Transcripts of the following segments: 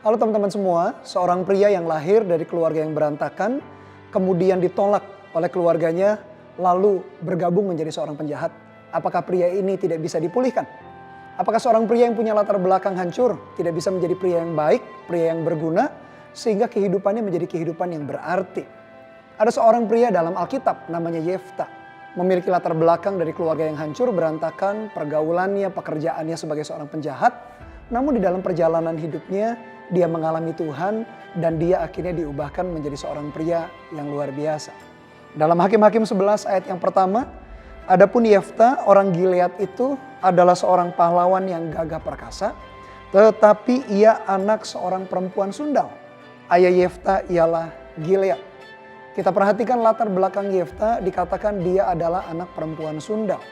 Halo teman-teman semua, seorang pria yang lahir dari keluarga yang berantakan, kemudian ditolak oleh keluarganya, lalu bergabung menjadi seorang penjahat. Apakah pria ini tidak bisa dipulihkan? Apakah seorang pria yang punya latar belakang hancur tidak bisa menjadi pria yang baik, pria yang berguna, sehingga kehidupannya menjadi kehidupan yang berarti? Ada seorang pria dalam Alkitab namanya Yefta, memiliki latar belakang dari keluarga yang hancur, berantakan, pergaulannya, pekerjaannya sebagai seorang penjahat. Namun di dalam perjalanan hidupnya, dia mengalami Tuhan dan dia akhirnya diubahkan menjadi seorang pria yang luar biasa. Dalam Hakim-Hakim 11 ayat yang pertama, adapun Yefta orang Gilead itu adalah seorang pahlawan yang gagah perkasa, tetapi ia anak seorang perempuan sundal. Ayah Yefta ialah Gilead. Kita perhatikan latar belakang Yefta, dikatakan dia adalah anak perempuan sundal.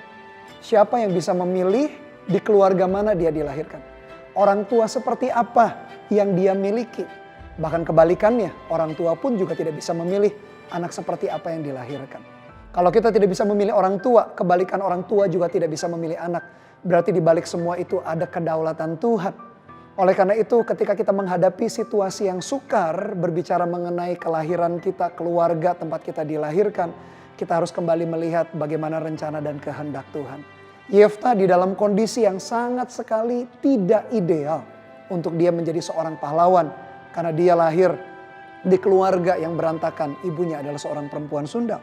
Siapa yang bisa memilih di keluarga mana dia dilahirkan? Orang tua seperti apa yang dia miliki? Bahkan kebalikannya, orang tua pun juga tidak bisa memilih anak seperti apa yang dilahirkan. Kalau kita tidak bisa memilih orang tua, kebalikan orang tua juga tidak bisa memilih anak. Berarti di balik semua itu ada kedaulatan Tuhan. Oleh karena itu ketika kita menghadapi situasi yang sukar, berbicara mengenai kelahiran kita, keluarga tempat kita dilahirkan, kita harus kembali melihat bagaimana rencana dan kehendak Tuhan. Yefta di dalam kondisi yang sangat sekali tidak ideal untuk dia menjadi seorang pahlawan. Karena dia lahir di keluarga yang berantakan, ibunya adalah seorang perempuan sundal.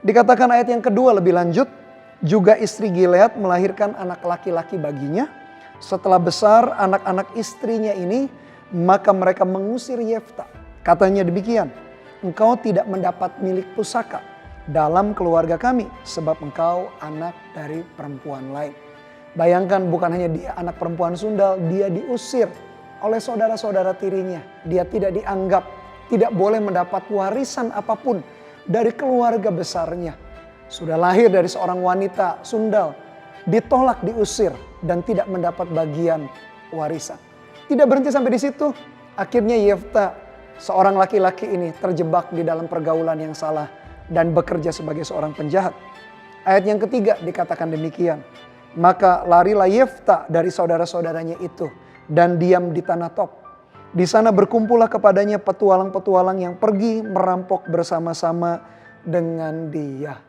Dikatakan ayat yang kedua lebih lanjut, juga istri Gilead melahirkan anak laki-laki baginya. Setelah besar anak-anak istrinya ini, maka mereka mengusir Yefta. Katanya demikian, engkau tidak mendapat milik pusaka dalam keluarga kami, sebab engkau anak dari perempuan lain. Bayangkan, bukan hanya dia anak perempuan sundal, dia diusir oleh saudara-saudara tirinya. Dia tidak dianggap, tidak boleh mendapat warisan apapun dari keluarga besarnya. Sudah lahir dari seorang wanita sundal, ditolak, diusir, dan tidak mendapat bagian warisan. Tidak berhenti sampai di situ. Akhirnya Yefta, seorang laki-laki ini terjebak di dalam pergaulan yang salah dan bekerja sebagai seorang penjahat. Ayat yang ketiga dikatakan demikian. Maka larilah Yefta dari saudara-saudaranya itu dan diam di tanah Tob. Di sana berkumpullah kepadanya petualang-petualang yang pergi merampok bersama-sama dengan dia.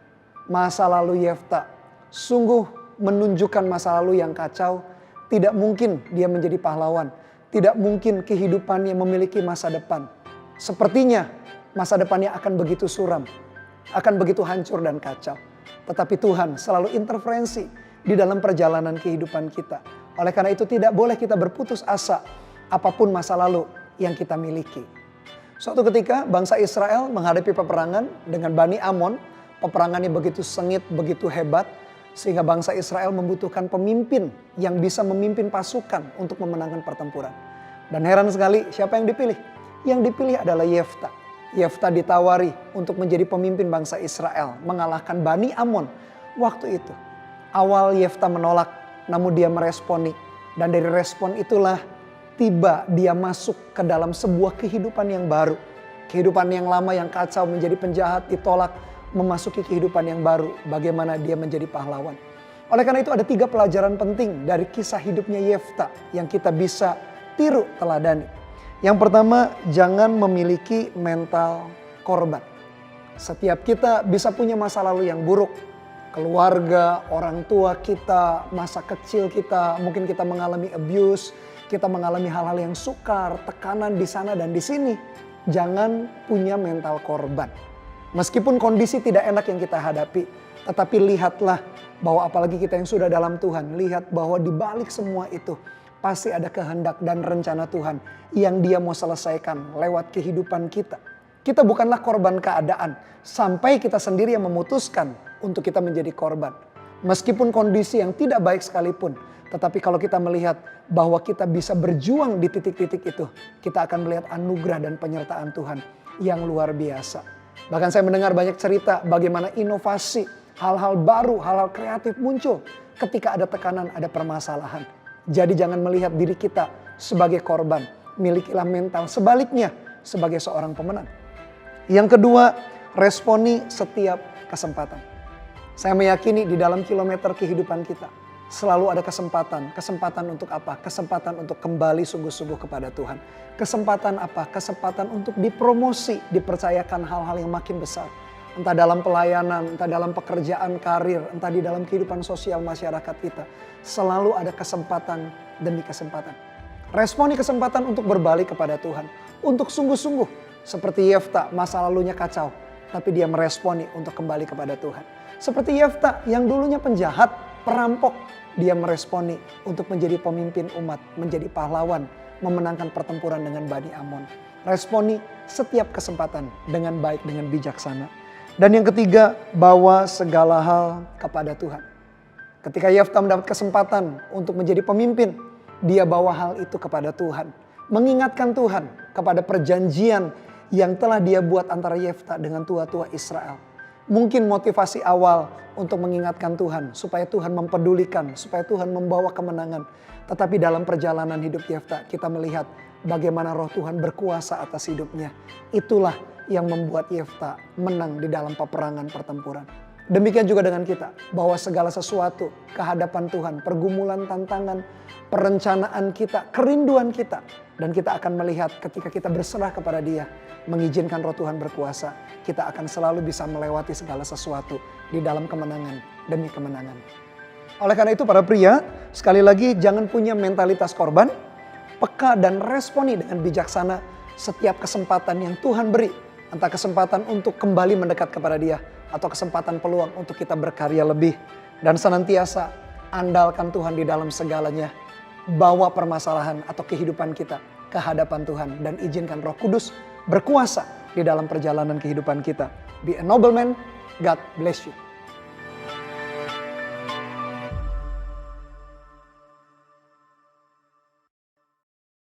Masa lalu Yefta sungguh menunjukkan masa lalu yang kacau. Tidak mungkin dia menjadi pahlawan. Tidak mungkin kehidupannya memiliki masa depan. Sepertinya masa depannya akan begitu suram, akan begitu hancur dan kacau. Tetapi Tuhan selalu intervensi di dalam perjalanan kehidupan kita. Oleh karena itu tidak boleh kita berputus asa apapun masa lalu yang kita miliki. Suatu ketika bangsa Israel menghadapi peperangan dengan Bani Amon. Peperangannya begitu sengit, begitu hebat, sehingga bangsa Israel membutuhkan pemimpin yang bisa memimpin pasukan untuk memenangkan pertempuran. Dan heran sekali, siapa yang dipilih? Yang dipilih adalah Yefta. Yefta ditawari untuk menjadi pemimpin bangsa Israel, mengalahkan Bani Amon waktu itu. Awal Yefta menolak, namun dia meresponi. Dan dari respon itulah tiba dia masuk ke dalam sebuah kehidupan yang baru. Kehidupan yang lama yang kacau, menjadi penjahat, ditolak, memasuki kehidupan yang baru. Bagaimana dia menjadi pahlawan. Oleh karena itu ada 3 pelajaran penting dari kisah hidupnya Yefta yang kita bisa tiru, teladani. Yang pertama, jangan memiliki mental korban. Setiap kita bisa punya masa lalu yang buruk. Keluarga, orang tua kita, masa kecil kita, mungkin kita mengalami abuse, kita mengalami hal-hal yang sukar, tekanan di sana dan di sini. Jangan punya mental korban. Meskipun kondisi tidak enak yang kita hadapi, tetapi lihatlah bahwa apalagi kita yang sudah dalam Tuhan, lihat bahwa di balik semua itu pasti ada kehendak dan rencana Tuhan yang dia mau selesaikan lewat kehidupan kita. Kita bukanlah korban keadaan sampai kita sendiri yang memutuskan untuk kita menjadi korban. Meskipun kondisi yang tidak baik sekalipun, tetapi kalau kita melihat bahwa kita bisa berjuang di titik-titik itu, kita akan melihat anugerah dan penyertaan Tuhan yang luar biasa. Bahkan saya mendengar banyak cerita bagaimana inovasi, hal-hal baru, hal-hal kreatif muncul ketika ada tekanan, ada permasalahan. Jadi jangan melihat diri kita sebagai korban. Milikilah mental sebaliknya sebagai seorang pemenang. Yang kedua, responi setiap kesempatan. Saya meyakini di dalam kilometer kehidupan kita, selalu ada kesempatan. Kesempatan untuk apa? Kesempatan untuk kembali sungguh-sungguh kepada Tuhan. Kesempatan apa? Kesempatan untuk dipromosi, dipercayakan hal-hal yang makin besar. Entah dalam pelayanan, entah dalam pekerjaan, karir, entah di dalam kehidupan sosial masyarakat kita. Selalu ada kesempatan demi kesempatan. Responi kesempatan untuk berbalik kepada Tuhan. Untuk sungguh-sungguh. Seperti Yefta, masa lalunya kacau. Tapi dia meresponi untuk kembali kepada Tuhan. Seperti Yefta yang dulunya penjahat, perampok. Dia meresponi untuk menjadi pemimpin umat, menjadi pahlawan, memenangkan pertempuran dengan Bani Amon. Responi setiap kesempatan dengan baik, dengan bijaksana. Dan yang ketiga, bawa segala hal kepada Tuhan. Ketika Yefta mendapat kesempatan untuk menjadi pemimpin, dia bawa hal itu kepada Tuhan. Mengingatkan Tuhan kepada perjanjian yang telah dia buat antara Yefta dengan tua-tua Israel. Mungkin motivasi awal untuk mengingatkan Tuhan, supaya Tuhan mempedulikan, supaya Tuhan membawa kemenangan. Tetapi dalam perjalanan hidup Yefta, kita melihat bagaimana roh Tuhan berkuasa atas hidupnya. Itulah yang membuat Yefta menang di dalam peperangan pertempuran. Demikian juga dengan kita, bahwa segala sesuatu, kehadapan Tuhan, pergumulan, tantangan, perencanaan kita, kerinduan kita. Dan kita akan melihat ketika kita berserah kepada Dia, mengizinkan roh Tuhan berkuasa, kita akan selalu bisa melewati segala sesuatu di dalam kemenangan demi kemenangan. Oleh karena itu para pria, sekali lagi jangan punya mentalitas korban, peka dan responi dengan bijaksana setiap kesempatan yang Tuhan beri. Entah kesempatan untuk kembali mendekat kepada Dia, atau kesempatan peluang untuk kita berkarya lebih. Dan senantiasa andalkan Tuhan di dalam segalanya. Bawa permasalahan atau kehidupan kita ke hadapan Tuhan. Dan izinkan Roh Kudus berkuasa di dalam perjalanan kehidupan kita. Be a noble man, God bless you.